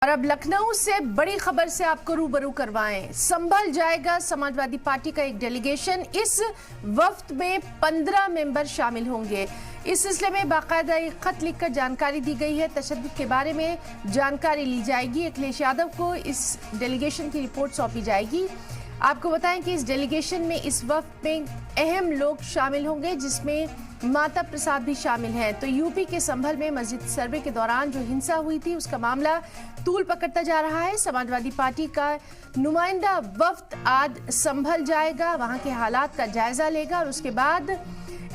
और अब लखनऊ से बड़ी खबर से आपको रूबरू करवाएं। संभल जाएगा समाजवादी पार्टी का एक डेलीगेशन। इस वफ्त में 15 मेंबर शामिल होंगे। इस सिलसिले में बाकायदा एक खत लिखकर जानकारी दी गई है। तशद्दुद के बारे में जानकारी ली जाएगी। अखिलेश यादव को इस डेलीगेशन की रिपोर्ट सौंपी जाएगी। आपको बताएं कि इस डेलीगेशन में इस वक्त में अहम लोग शामिल होंगे, जिसमें माता प्रसाद भी शामिल हैं। तो यूपी के संभल में मस्जिद सर्वे के दौरान जो हिंसा हुई थी, उसका मामला तूल पकड़ता जा रहा है। समाजवादी पार्टी का नुमाइंदा वफ्द आज संभल जाएगा, वहां के हालात का जायजा लेगा और उसके बाद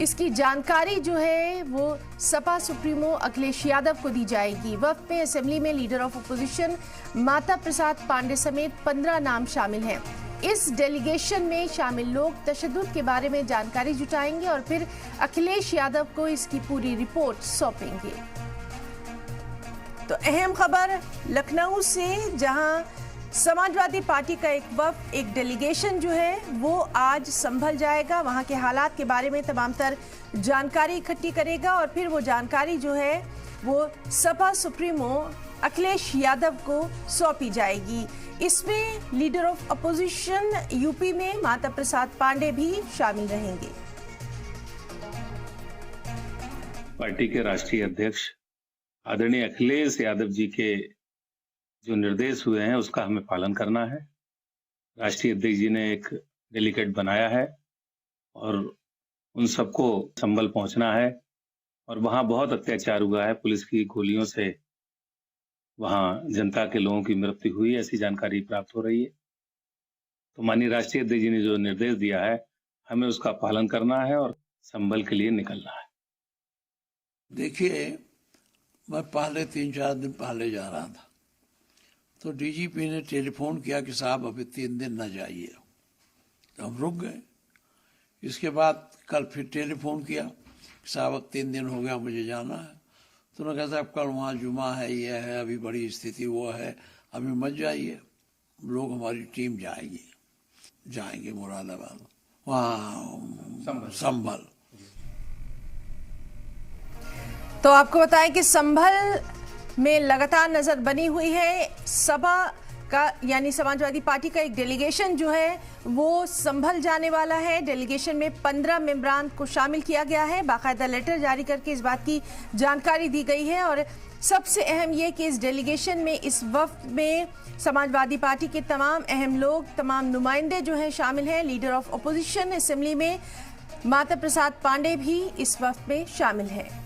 इसकी जानकारी जो है वो सपा सुप्रीमो अखिलेश यादव को दी जाएगी। वफ्द में असेंबली में leader of opposition Mata Prasad Pandey समेत 15 नाम शामिल हैं। इस डेलीगेशन में शामिल लोग तशद्दुद के बारे में जानकारी जुटाएंगे और फिर अखिलेश यादव को इसकी पूरी रिपोर्ट सौंपेंगे। तो अहम खबर लखनऊ से, जहां समाजवादी पार्टी का एक वफ्द, एक डेलीगेशन जो है वो आज संभल जाएगा। वहां के हालात के बारे में तमाम तर जानकारी इकट्ठी करेगा और फिर वो जानकारी जो है वो सपा सुप्रीमो अखिलेश यादव को सौंपी जाएगी। इसमें लीडर ऑफ अपोजिशन यूपी में माता प्रसाद पांडे भी शामिल रहेंगे। पार्टी के राष्ट्रीय अध्यक्ष आदरणीय अखिलेश यादव जी के जो निर्देश हुए हैं उसका हमें पालन करना है। राष्ट्रीय अध्यक्ष जी ने एक डेलीगेट बनाया है और उन सबको संभल पहुंचना है। और वहां बहुत अत्याचार हुआ है, पुलिस की गोलियों से वहां जनता के लोगों की मृत्यु हुई, ऐसी जानकारी प्राप्त हो रही है। तो माननीय राष्ट्रीय अध्यक्ष जी ने जो निर्देश दिया है, हमें उसका पालन करना है और संभल के लिए निकलना है। देखिए, मैं पहले 3-4 दिन पहले जा रहा था तो डीजीपी ने टेलीफोन किया कि साहब अभी 3 दिन न जाइए। तो हम रुक गए। इसके बाद कल फिर टेलीफोन किया कि साहब अब 3 दिन हो गया, मुझे जाना है। तो उन्होंने कहा साहब कल वहाँ जुमा है, ये है, अभी बड़ी स्थिति वो है, अभी मत जाइए। लोग, हमारी टीम जाएंगे मुरादाबाद, वहाँ संभल। तो आपको बताएं कि संभल में लगातार नजर बनी हुई है। सपा का यानी समाजवादी पार्टी का एक डेलीगेशन जो है वो संभल जाने वाला है। डेलीगेशन में 15 मेंबरान को शामिल किया गया है। बाकायदा लेटर जारी करके इस बात की जानकारी दी गई है। और सबसे अहम ये कि इस डेलीगेशन में, इस वफ्द में समाजवादी पार्टी के तमाम अहम लोग, तमाम नुमाइंदे जो हैं शामिल हैं। लीडर ऑफ अपोजिशन असेंबली में माता प्रसाद पांडे भी इस वफ्द में शामिल हैं।